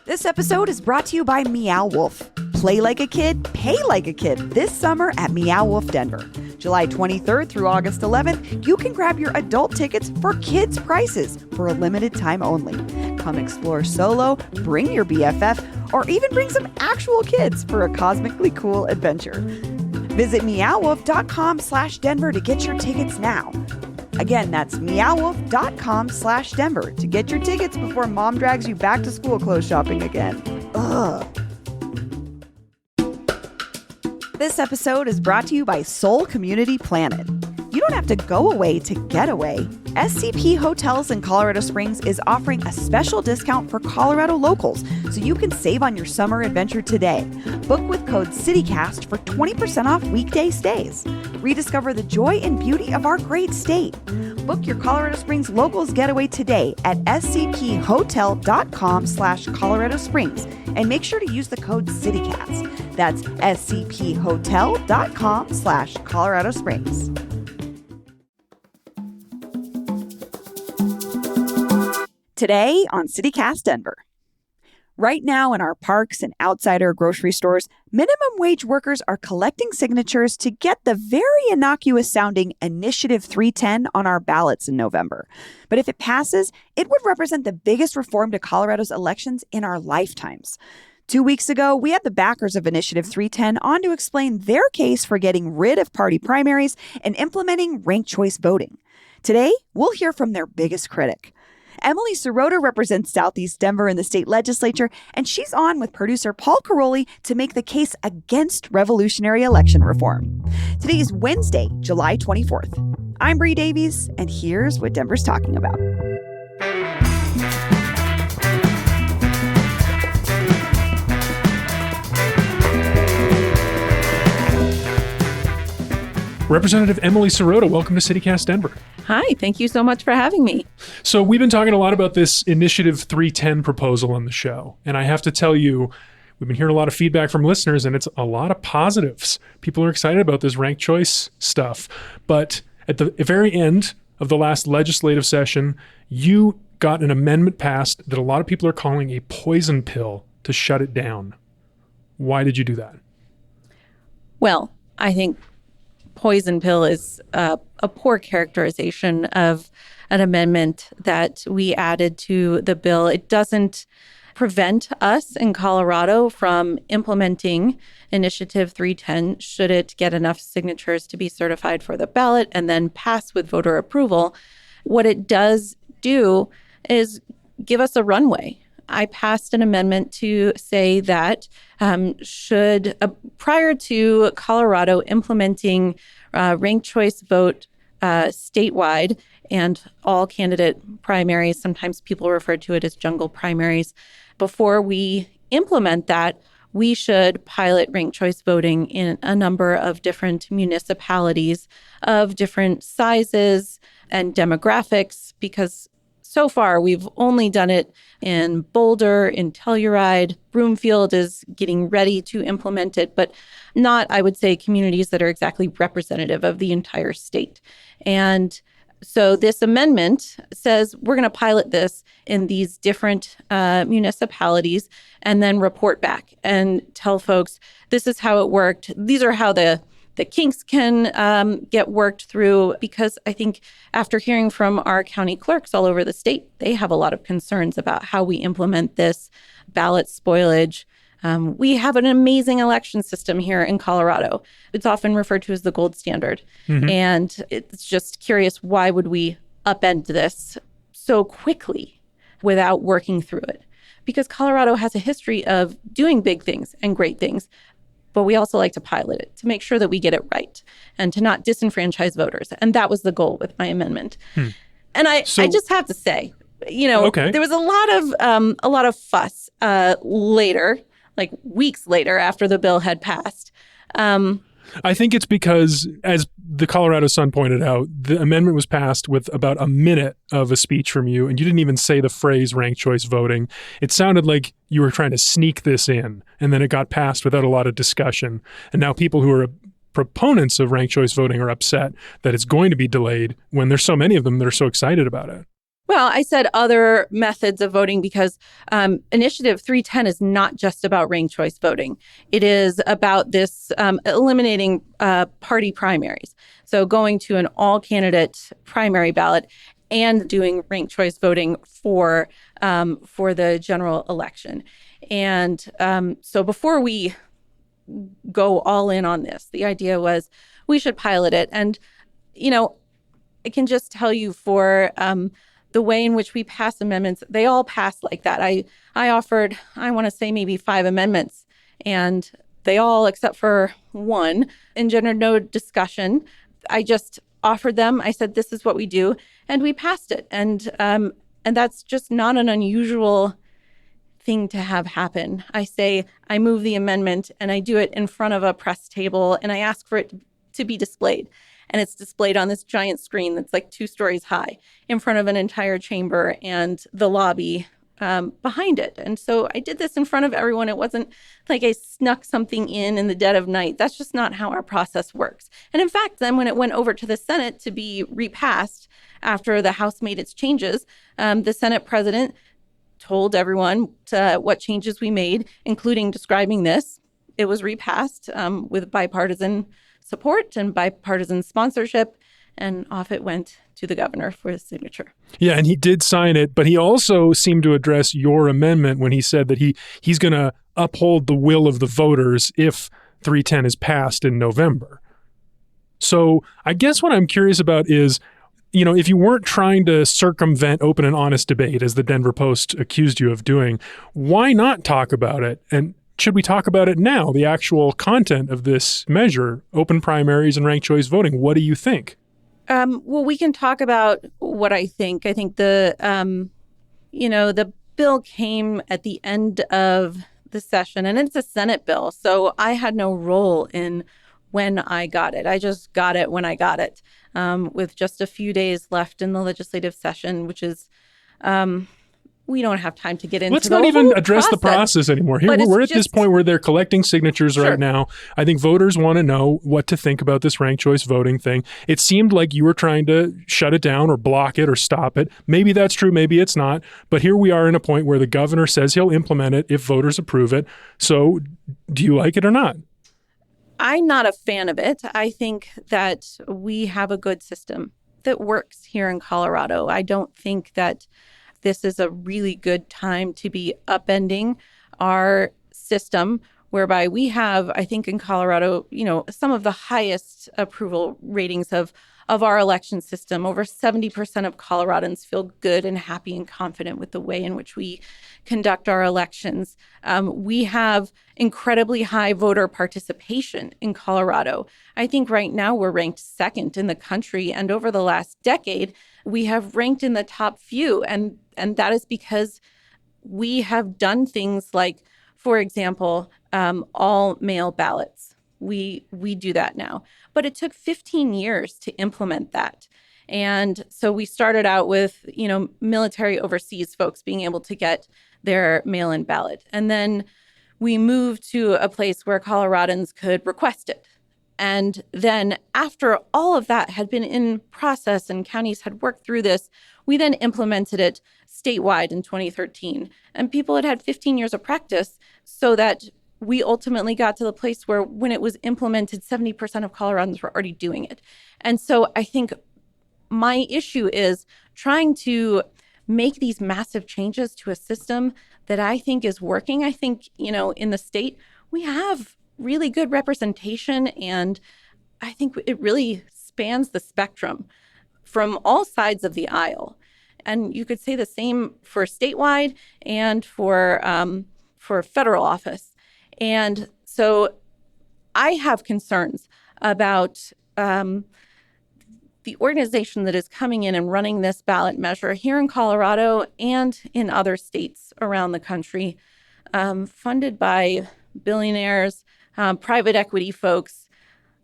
This episode is brought to you by Meow Wolf. Play like a kid, pay like a kid this summer at Meow Wolf Denver. July 23rd through August 11th, you can grab your adult tickets for kids' prices for a limited time only. Come explore solo, bring your BFF, or even bring some actual kids for a cosmically cool adventure. Visit meowwolf.com/Denver to get your tickets now. Again, that's meowwolf.com/Denver to get your tickets before mom drags you back to school clothes shopping again. Ugh. This episode is brought to you by Soul Community Planet. You don't have to go away to get away. SCP Hotels in Colorado Springs is offering a special discount for Colorado locals, so you can save on your summer adventure today. Book with code CITYCAST for 20% off weekday stays. Rediscover the joy and beauty of our great state. Book your Colorado Springs locals getaway today at scphotel.com/Colorado Springs and make sure to use the code CITYCAST. That's scphotel.com/Colorado Springs. Today on CityCast Denver. Right now in our parks and outside our grocery stores, minimum wage workers are collecting signatures to get the very innocuous sounding Initiative 310 on our ballots in November. But if it passes, it would represent the biggest reform to Colorado's elections in our lifetimes. 2 weeks ago, we had the backers of Initiative 310 on to explain their case for getting rid of party primaries and implementing ranked choice voting. Today, we'll hear from their biggest critic. Emily Sirota represents Southeast Denver in the state legislature, and she's on with producer Paul Caroli to make the case against revolutionary election reform. Today is Wednesday, July 24th. I'm Bree Davies, and here's what Denver's talking about. Representative Emily Sirota, welcome to CityCast Denver. Hi, thank you so much for having me. So we've been talking a lot about this Initiative 310 proposal on the show. And I have to tell you, we've been hearing a lot of feedback from listeners, and it's a lot of positives. People are excited about this ranked choice stuff. But at the very end of the last legislative session, you got an amendment passed that a lot of people are calling a poison pill to shut it down. Why did you do that? Well, I think poison pill is a poor characterization of an amendment that we added to the bill. It doesn't prevent us in Colorado from implementing Initiative 310 should it get enough signatures to be certified for the ballot and then pass with voter approval. What it does do is give us a runway. I passed an amendment to say that prior to Colorado implementing ranked choice vote statewide and all candidate primaries, sometimes people refer to it as jungle primaries, before we implement that, we should pilot ranked choice voting in a number of different municipalities of different sizes and demographics, because so far, we've only done it in Boulder, in Telluride. Broomfield is getting ready to implement it, but not, I would say, communities that are exactly representative of the entire state. And so this amendment says we're going to pilot this in these different municipalities and then report back and tell folks, this is how it worked. These are how the kinks can get worked through, because I think after hearing from our county clerks all over the state, they have a lot of concerns about how we implement this ballot spoilage. We have an amazing election system here in Colorado. It's often referred to as the gold standard. Mm-hmm. And it's just curious, why would we upend this so quickly without working through it? Because Colorado has a history of doing big things and great things, but we also like to pilot it to make sure that we get it right and to not disenfranchise voters. And that was the goal with my amendment. And I just have to say, there was a lot of fuss later, like weeks later after the bill had passed. I think it's because, as the Colorado Sun pointed out, the amendment was passed with about a minute of a speech from you, and you didn't even say the phrase ranked choice voting. It sounded like you were trying to sneak this in, and then it got passed without a lot of discussion. And now people who are proponents of ranked choice voting are upset that it's going to be delayed when there's so many of them that are so excited about it. Well, I said other methods of voting because Initiative 310 is not just about ranked choice voting. It is about this eliminating party primaries. So going to an all-candidate primary ballot and doing ranked choice voting for the general election. And so before we go all in on this, the idea was we should pilot it. And, I can just tell you for the way in which we pass amendments, they all pass like that. I offered, I want to say maybe 5 amendments, and they all, except for one, engendered no discussion. I just offered them. I said, this is what we do, and we passed it. And that's just not an unusual thing to have happen. I say, I move the amendment, and I do it in front of a press table, and I ask for it to be displayed. And it's displayed on this giant screen that's like 2 stories high in front of an entire chamber and the lobby behind it. And so I did this in front of everyone. It wasn't like I snuck something in the dead of night. That's just not how our process works. And in fact, then when it went over to the Senate to be repassed after the House made its changes, the Senate president told everyone what changes we made, including describing this. It was repassed with bipartisan support and bipartisan sponsorship, and off it went to the governor for his signature. Yeah, and he did sign it, but he also seemed to address your amendment when he said that he's going to uphold the will of the voters if 310 is passed in November. So I guess what I'm curious about is, if you weren't trying to circumvent open and honest debate, as the Denver Post accused you of doing, why not talk about it? And should we talk about it now, the actual content of this measure, open primaries and ranked choice voting? What do you think? Well, we can talk about what I think. I think the bill came at the end of the session, and it's a Senate bill. So I had no role in when I got it. I just got it when I got it, with just a few days left in the legislative session, which is we don't have time to get into. Let's not even address the process anymore. Here, we're at this point where they're collecting signatures right now. I think voters want to know what to think about this ranked choice voting thing. It seemed like you were trying to shut it down or block it or stop it. Maybe that's true, maybe it's not. But here we are in a point where the governor says he'll implement it if voters approve it. So do you like it or not? I'm not a fan of it. I think that we have a good system that works here in Colorado. I don't think that this is a really good time to be upending our system, whereby we have, I think in Colorado, some of the highest approval ratings of our election system. Over 70% of Coloradans feel good and happy and confident with the way in which we conduct our elections. We have incredibly high voter participation in Colorado. I think right now we're ranked 2nd in the country, and over the last decade, we have ranked in the top few. And that is because we have done things like, for example, all mail ballots. We do that now. But it took 15 years to implement that. And so we started out with, military overseas folks being able to get their mail-in ballot. And then we moved to a place where Coloradans could request it. And then after all of that had been in process and counties had worked through this, we then implemented it statewide in 2013. And people had 15 years of practice so that we ultimately got to the place where when it was implemented, 70% of Coloradans were already doing it. And so I think my issue is trying to make these massive changes to a system that I think is working. I think, in the state, we have really good representation, and I think it really spans the spectrum from all sides of the aisle. And you could say the same for statewide and for federal office. And so I have concerns about the organization that is coming in and running this ballot measure here in Colorado and in other states around the country, funded by billionaires, private equity folks,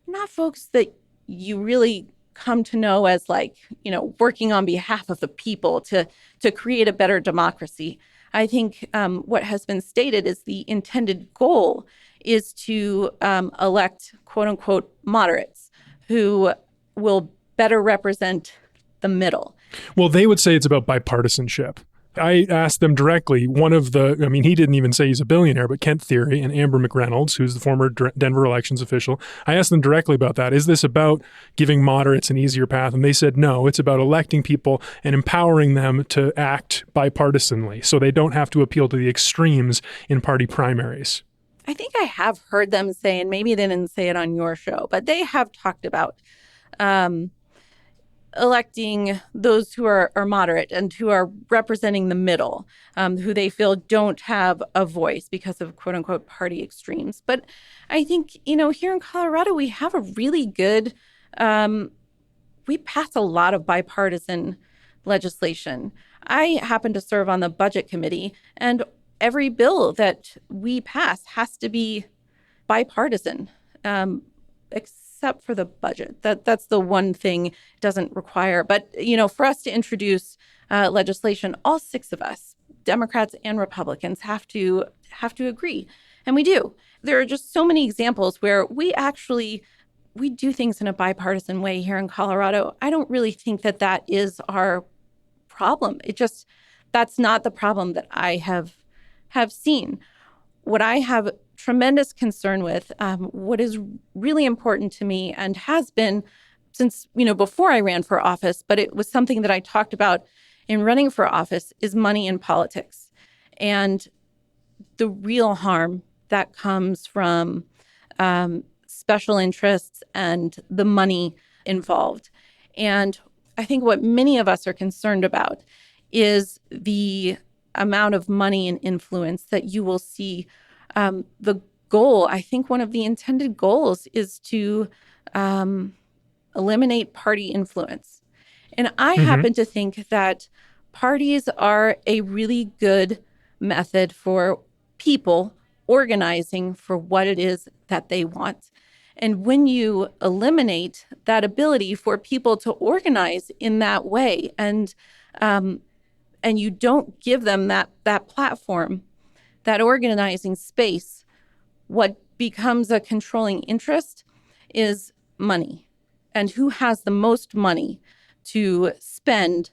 not folks that you really come to know as working on behalf of the people to create a better democracy. I think what has been stated is the intended goal is to elect, quote unquote, moderates who will better represent the middle. Well, they would say it's about bipartisanship. I asked them directly, he didn't even say he's a billionaire, but Kent Thiry and Amber McReynolds, who's the former Denver elections official, I asked them directly about that. Is this about giving moderates an easier path? And they said, no, it's about electing people and empowering them to act bipartisanly so they don't have to appeal to the extremes in party primaries. I think I have heard them say, and maybe they didn't say it on your show, but they have talked about electing those who are moderate and who are representing the middle, who they feel don't have a voice because of quote unquote party extremes. But I think, here in Colorado, we have a really good, we pass a lot of bipartisan legislation. I happen to serve on the budget committee, and every bill that we pass has to be bipartisan, except for the budget. That's the one thing it doesn't require. But, for us to introduce legislation, all 6 of us, Democrats and Republicans, have to agree. And we do. There are just so many examples where we do things in a bipartisan way here in Colorado. I don't really think that is our problem. That's not the problem that I have seen. What I have tremendous concern with, what is really important to me and has been since, before I ran for office, but it was something that I talked about in running for office, is money in politics and the real harm that comes from special interests and the money involved. And I think what many of us are concerned about is the amount of money and influence that you will see. The goal, I think one of the intended goals, is to eliminate party influence. And I happen to think that parties are a really good method for people organizing for what it is that they want. And when you eliminate that ability for people to organize in that way, and you don't give them that platform, that organizing space, what becomes a controlling interest is money and who has the most money to spend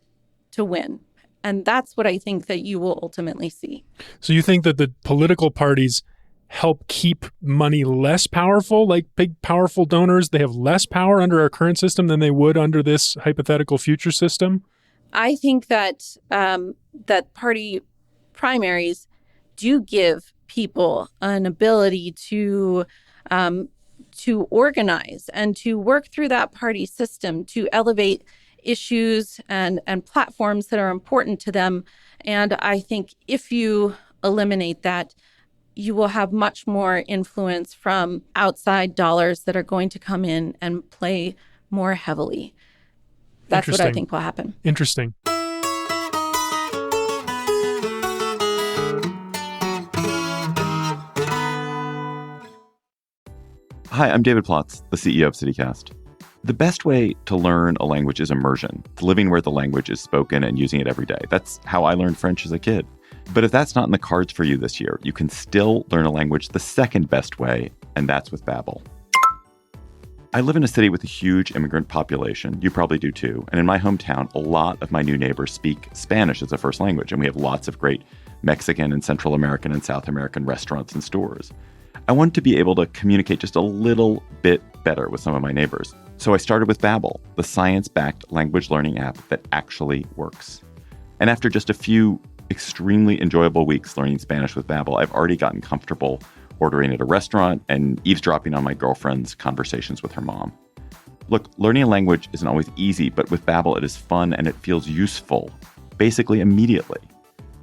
to win. And that's what I think that you will ultimately see. So you think that the political parties help keep money less powerful, like big, powerful donors? They have less power under our current system than they would under this hypothetical future system? I think that that party primaries do give people an ability to organize and to work through that party system, to elevate issues and platforms that are important to them. And I think if you eliminate that, you will have much more influence from outside dollars that are going to come in and play more heavily. That's what I think will happen. Interesting. Hi, I'm David Plotz, the CEO of CityCast. The best way to learn a language is immersion, living where the language is spoken and using it every day. That's how I learned French as a kid. But if that's not in the cards for you this year, you can still learn a language the second best way, and that's with Babbel. I live in a city with a huge immigrant population. You probably do too. And in my hometown, a lot of my new neighbors speak Spanish as a first language, and we have lots of great Mexican and Central American and South American restaurants and stores. I wanted to be able to communicate just a little bit better with some of my neighbors. So I started with Babbel, the science-backed language learning app that actually works. And after just a few extremely enjoyable weeks learning Spanish with Babbel, I've already gotten comfortable ordering at a restaurant and eavesdropping on my girlfriend's conversations with her mom. Look, learning a language isn't always easy, but with Babbel it is fun and it feels useful, basically immediately.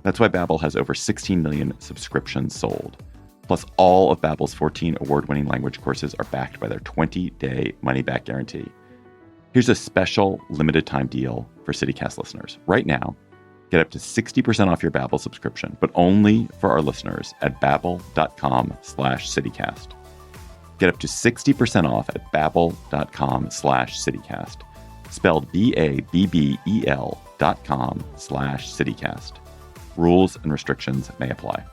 That's why Babbel has over 16 million subscriptions sold. Plus, all of Babbel's 14 award-winning language courses are backed by their 20-day money-back guarantee. Here's a special limited-time deal for CityCast listeners. Right now, get up to 60% off your Babbel subscription, but only for our listeners at babbel.com/citycast. Get up to 60% off at babbel.com/citycast. Spelled BABBEL.com/citycast. Rules and restrictions may apply.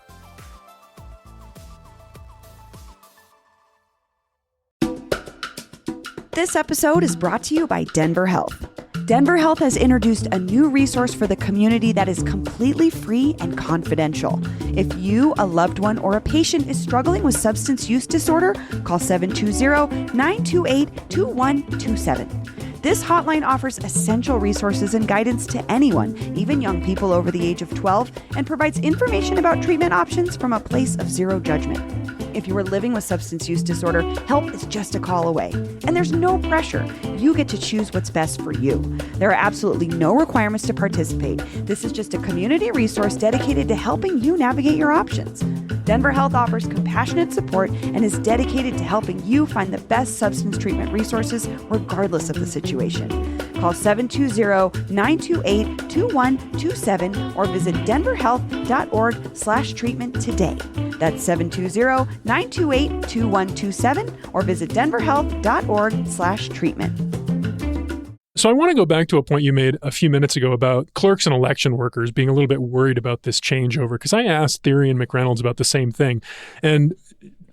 This episode is brought to you by Denver Health. Denver Health has introduced a new resource for the community that is completely free and confidential. If you, a loved one, or a patient is struggling with substance use disorder, call 720-928-2127. This hotline offers essential resources and guidance to anyone, even young people over the age of 12, and provides information about treatment options from a place of zero judgment. If you are living with substance use disorder, help is just a call away. And there's no pressure. You get to choose what's best for you. There are absolutely no requirements to participate. This is just a community resource dedicated to helping you navigate your options. Denver Health offers compassionate support and is dedicated to helping you find the best substance treatment resources regardless of the situation. Call 720-928-2127 or visit denverhealth.org/treatment today. That's 720-928-2127 or visit denverhealth.org/treatment. So I want to go back to a point you made a few minutes ago about clerks and election workers being a little bit worried about this changeover, because I asked Thiry and McReynolds about the same thing. And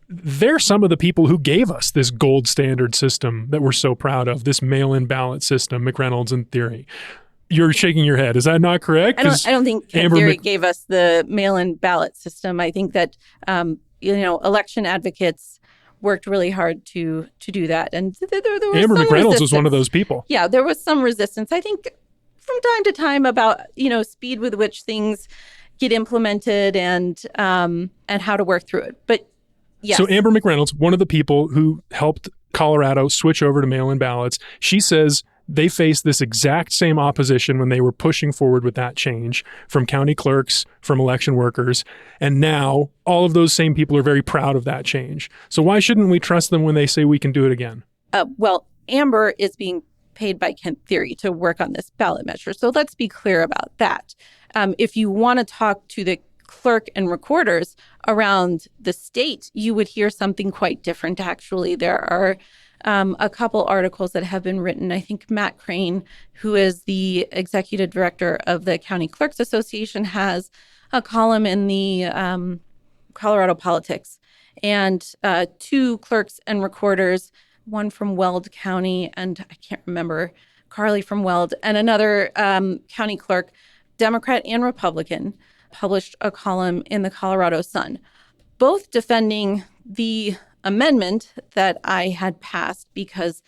they're some of the people who gave us this gold standard system that we're so proud of, this mail-in ballot system, McReynolds and Thiry. You're shaking your head. Is that not correct? I don't think Thiry gave us the mail-in ballot system. I think that, election advocates worked really hard to do that. And there was Amber some McReynolds resistance. was one of those people. Yeah, there was some resistance, I think, from time to time about, speed with which things get implemented and how to work through it. But yes. So Amber McReynolds, one of the people who helped Colorado switch over to mail-in ballots, she says they faced this exact same opposition when they were pushing forward with that change from county clerks, from election workers, and now all of those same people are very proud of that change. So why shouldn't we trust them when they say we can do it again? Well, Amber is being paid by Kent Thiry to work on this ballot measure. So let's be clear about that. If you want to talk to the clerk and recorders around the state, you would hear something quite different, actually. There are a couple articles that have been written. I think Matt Crane, who is the executive director of the County Clerks Association, has a column in the Colorado Politics. And two clerks and recorders, one from Weld County, and I can't remember, Carly from Weld, and another county clerk, Democrat and Republican, published a column in the Colorado Sun, both defending the amendment that I had passed because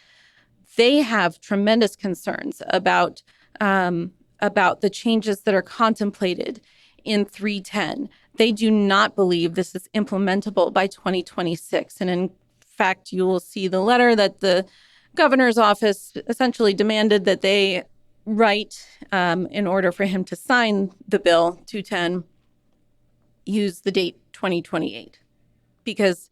they have tremendous concerns about the changes that are contemplated in 310. They do not believe this is implementable by 2026. And in fact, you will see the letter that the governor's office essentially demanded that they write in order for him to sign the bill 210, use the date 2028, because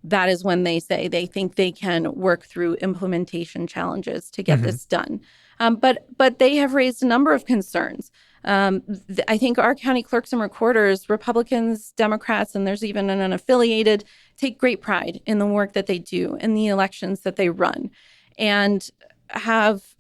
that is when they say they think they can work through implementation challenges to get this done. But they have raised a number of concerns. I think our county clerks and recorders, Republicans, Democrats, and there's even an unaffiliated, take great pride in the work that they do in the elections that they run, and have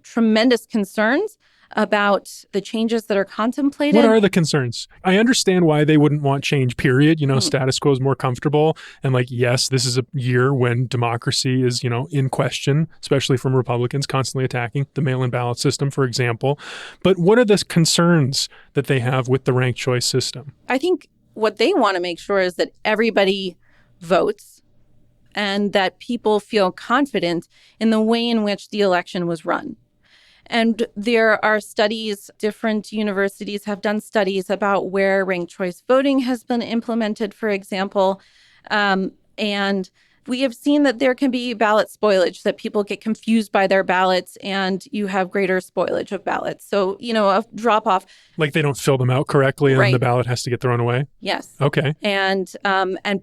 tremendous concerns about the changes that are contemplated. What are the concerns? I understand why they wouldn't want change, period. Status quo is more comfortable. And yes, this is a year when democracy is, in question, especially from Republicans constantly attacking the mail-in ballot system, for example. But what are the concerns that they have with the ranked choice system? I think what they want to make sure is that everybody votes and that people feel confident in the way in which the election was run. And there are studies, different universities have done studies about where ranked choice voting has been implemented, for example. And we have seen that there can be ballot spoilage, that people get confused by their ballots and you have greater spoilage of ballots. So, a drop off. Like they don't fill them out correctly and Right. the ballot has to get thrown away? Yes. Okay. And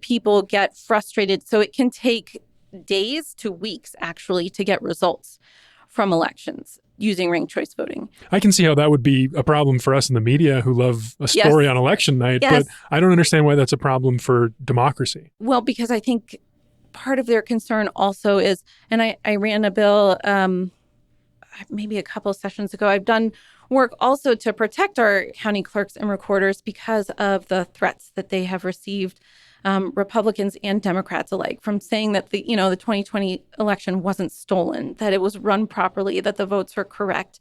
people get frustrated. So it can take days to weeks, actually, to get results from elections using ranked choice voting. I can see how that would be a problem for us in the media who love a story on election night, Yes. but I don't understand why that's a problem for democracy. Well, because I think part of their concern also is, and I ran a bill maybe a couple of sessions ago. I've done work also to protect our county clerks and recorders because of the threats that they have received Republicans and Democrats alike, from saying that the 2020 election wasn't stolen, that it was run properly, that the votes were correct.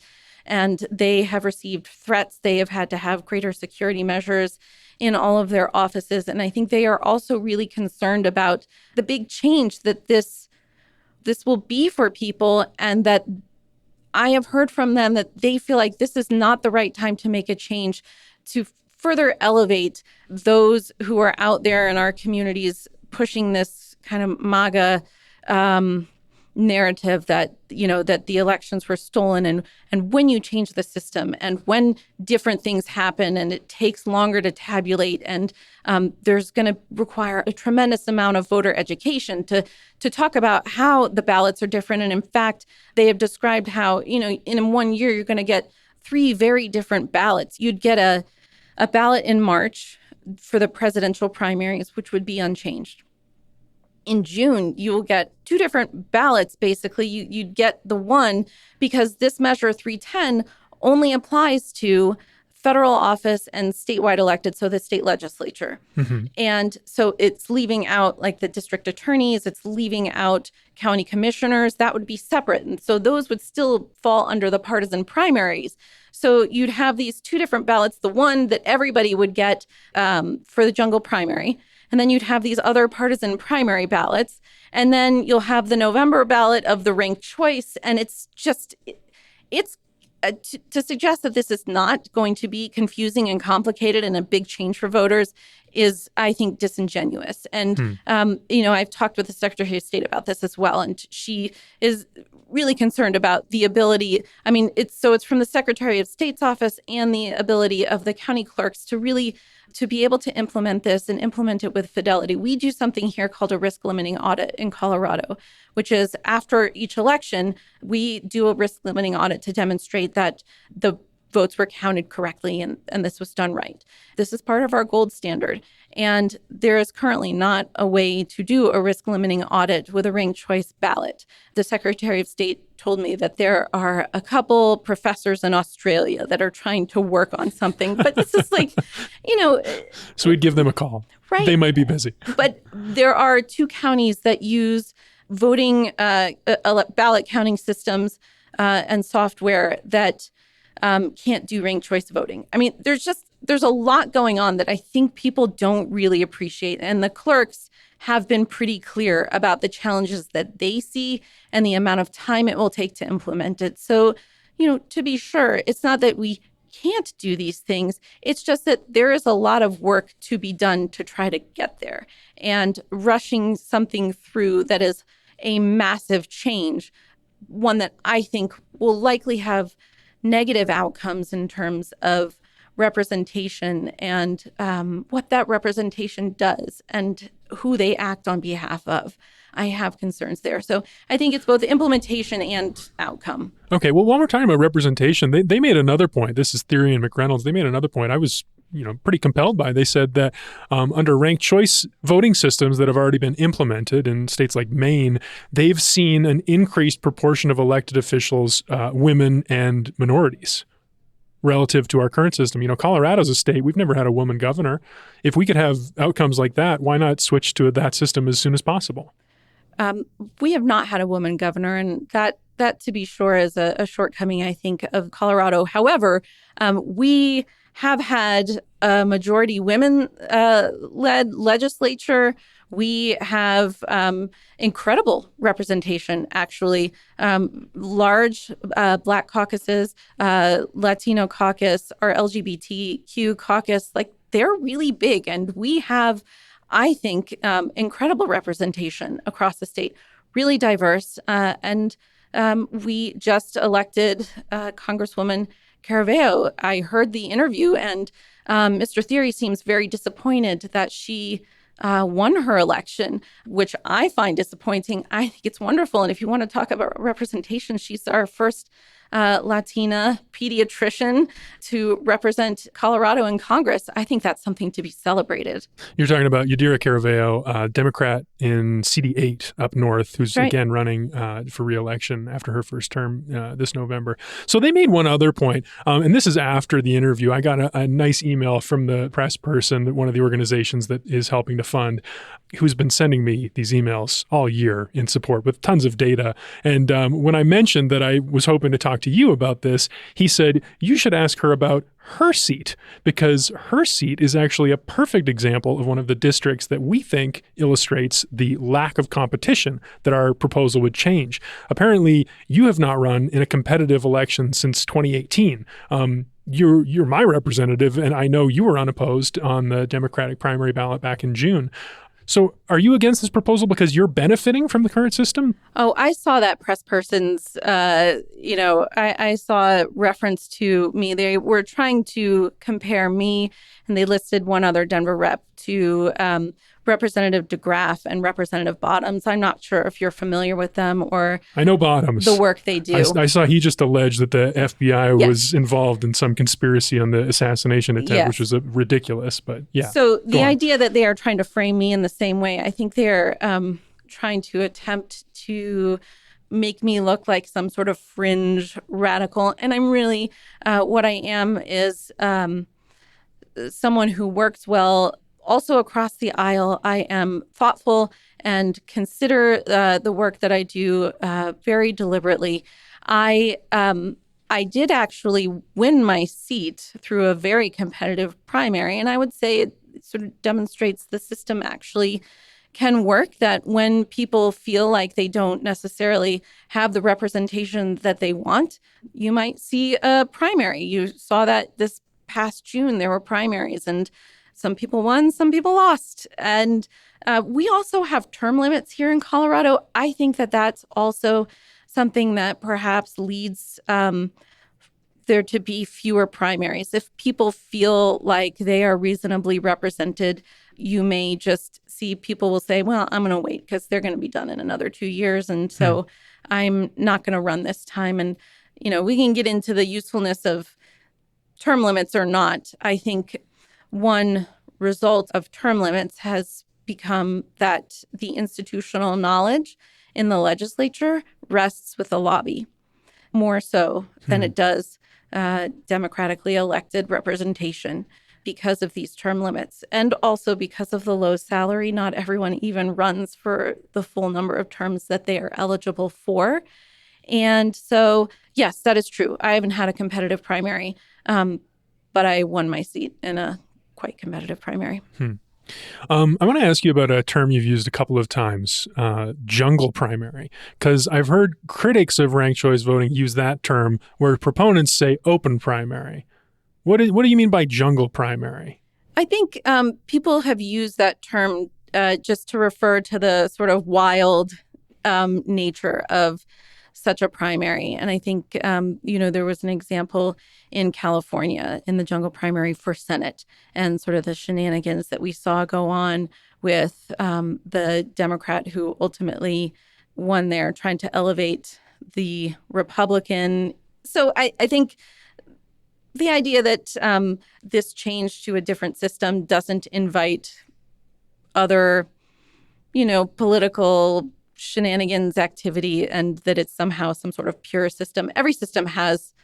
And they have received threats. They have had to have greater security measures in all of their offices. And I think they are also really concerned about the big change that this will be for people, and that I have heard from them that they feel like this is not the right time to make a change to further elevate those who are out there in our communities pushing this kind of MAGA narrative that, that the elections were stolen. And when you change the system and when different things happen and it takes longer to tabulate, and there's going to require a tremendous amount of voter education to talk about how the ballots are different. And in fact, they have described how, in 1 year, you're going to get 3 very different ballots. You'd get a ballot in March for the presidential primaries, which would be unchanged. In June, you will get 2 different ballots, basically. You'd get the one, because this measure 310 only applies to federal office and statewide elected, so the state legislature. Mm-hmm. And so it's leaving out like the district attorneys, it's leaving out county commissioners. That would be separate. And so those would still fall under the partisan primaries. So you'd have these 2 different ballots, the one that everybody would get for the jungle primary. And then you'd have these other partisan primary ballots. And then you'll have the November ballot of the ranked choice. And it's just, to suggest that this is not going to be confusing and complicated and a big change for voters is, I think, disingenuous. And, I've talked with the Secretary of State about this as well. And she is really concerned about the ability. I mean, it's from the Secretary of State's office and the ability of the county clerks to be able to implement this and implement it with fidelity. We do something here called a risk limiting audit in Colorado, which is after each election, we do a risk limiting audit to demonstrate that the votes were counted correctly and this was done right. This is part of our gold standard. And there is currently not a way to do a risk limiting audit with a ranked choice ballot. The Secretary of State told me that there are a couple professors in Australia that are trying to work on something. But this is like, So we'd give them a call. Right. They might be busy. But there are 2 counties that use voting ballot counting systems and software that can't do ranked choice voting. I mean, there's a lot going on that I think people don't really appreciate. And the clerks have been pretty clear about the challenges that they see and the amount of time it will take to implement it. So, to be sure, it's not that we can't do these things. It's just that there is a lot of work to be done to try to get there. And rushing something through that is a massive change, one that I think will likely have negative outcomes in terms of representation and what that representation does and who they act on behalf of. I have concerns there. So I think it's both implementation and outcome. Okay, well, while we're talking about representation, they made another point. This is Theory and McReynolds. They made another point I was pretty compelled by. They said that under ranked choice voting systems that have already been implemented in states like Maine, they've seen an increased proportion of elected officials, women and minorities, relative to our current system. Colorado's a state, we've never had a woman governor. If we could have outcomes like that, why not switch to that system as soon as possible? We have not had a woman governor, and that to be sure is a shortcoming, I think, of Colorado. However, we have had a majority women-led legislature. We have incredible representation, actually. Large Black caucuses, Latino caucus, our LGBTQ caucus, they're really big. And we have, I think, incredible representation across the state, really diverse. And we just elected Congresswoman Caraveo. I heard the interview, and Mr. Theory seems very disappointed that she won her election, which I find disappointing. I think it's wonderful. And if you want to talk about representation, she's our first Latina pediatrician to represent Colorado in Congress, I think that's something to be celebrated. You're talking about Yadira Caraveo, Democrat in CD8 up north, who's again running for re-election after her first term this November. So they made one other point, and this is after the interview. I got a nice email from the press person at one of the organizations that is helping to fund, who's been sending me these emails all year in support with tons of data. And when I mentioned that I was hoping to talk to you about this, he said, you should ask her about her seat, because her seat is actually a perfect example of one of the districts that we think illustrates the lack of competition that our proposal would change. Apparently, you have not run in a competitive election since 2018. You're my representative, and I know you were unopposed on the Democratic primary ballot back in June. So are you against this proposal because you're benefiting from the current system? Oh, I saw that press person's, I saw reference to me. They were trying to compare me, and they listed one other Denver rep to Representative DeGraff and Representative Bottoms. I'm not sure if you're familiar with them or I know Bottoms. The work they do. I saw he just alleged that the FBI was involved in some conspiracy on the assassination attempt, which was ridiculous. But yeah. So the idea that they are trying to frame me in the same way, I think they're trying to attempt to make me look like some sort of fringe radical. And I'm really, what I am is someone who works well also across the aisle. I am thoughtful and consider the work that I do very deliberately. I did actually win my seat through a very competitive primary, and I would say it sort of demonstrates the system actually can work, that when people feel like they don't necessarily have the representation that they want, you might see a primary. You saw that this past June, there were primaries, and some people won, some people lost. And we also have term limits here in Colorado. I think that that's also something that perhaps leads there to be fewer primaries. If people feel like they are reasonably represented, you may just see people will say, well, I'm going to wait because they're going to be done in another 2 years. And so I'm not going to run this time. And, we can get into the usefulness of term limits or not. I think one result of term limits has become that the institutional knowledge in the legislature rests with the lobby more so than it does democratically elected representation because of these term limits, and also because of the low salary. Not everyone even runs for the full number of terms that they are eligible for. And so, yes, that is true. I haven't had a competitive primary, but I won my seat in a quite competitive primary. I want to ask you about a term you've used a couple of times, jungle primary, because I've heard critics of ranked choice voting use that term where proponents say open primary. What do you mean by jungle primary? I think people have used that term just to refer to the sort of wild nature of such a primary. And I think, there was an example in California in the jungle primary for Senate and sort of the shenanigans that we saw go on with the Democrat who ultimately won there, trying to elevate the Republican. So I think the idea that this change to a different system doesn't invite other, political shenanigans activity, and that it's somehow some sort of pure system. Every system has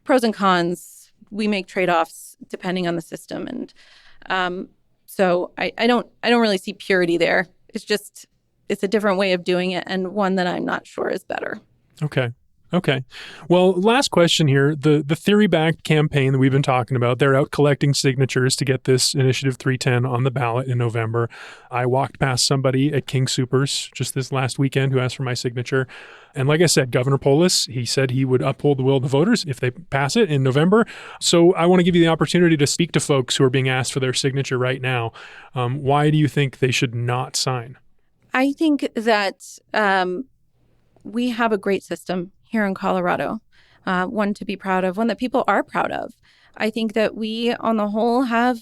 pros and cons. We make trade-offs depending on the system. And so I don't really see purity there. It's a different way of doing it, and one that I'm not sure is better. Okay. Well, last question here. The theory-backed campaign that we've been talking about, they're out collecting signatures to get this Initiative 310 on the ballot in November. I walked past somebody at King Soopers just this last weekend who asked for my signature. And like I said, Governor Polis, he said he would uphold the will of the voters if they pass it in November. So I want to give you the opportunity to speak to folks who are being asked for their signature right now. Why do you think they should not sign? I think that we have a great system here in Colorado, one to be proud of, one that people are proud of. I think that we, on the whole, have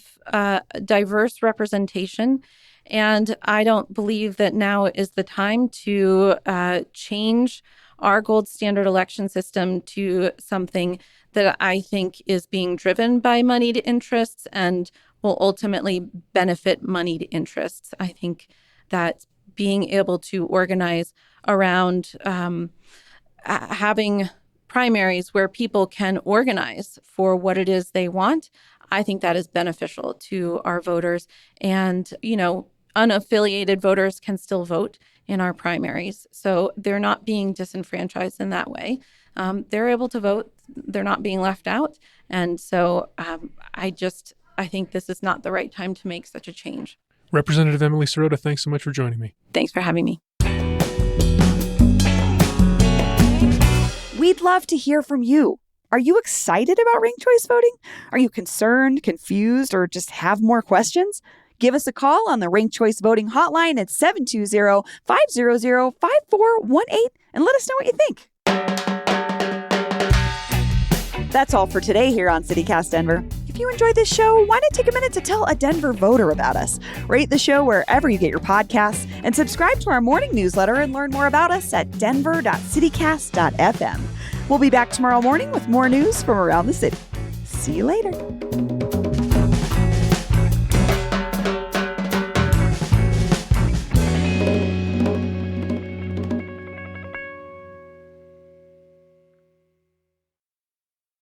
diverse representation, and I don't believe that now is the time to change our gold standard election system to something that I think is being driven by moneyed interests and will ultimately benefit moneyed interests. I think that being able to organize around having primaries where people can organize for what it is they want, I think that is beneficial to our voters. And, unaffiliated voters can still vote in our primaries. So they're not being disenfranchised in that way. They're able to vote. They're not being left out. And so I think this is not the right time to make such a change. Representative Emily Sirota, thanks so much for joining me. Thanks for having me. We'd love to hear from you. Are you excited about ranked choice voting? Are you concerned, confused, or just have more questions? Give us a call on the Ranked Choice Voting Hotline at 720-500-5418 and let us know what you think. That's all for today here on CityCast Denver. If you enjoyed this show, why not take a minute to tell a Denver voter about us? Rate the show wherever you get your podcasts and subscribe to our morning newsletter and learn more about us at denver.citycast.fm. We'll be back tomorrow morning with more news from around the city. See you later.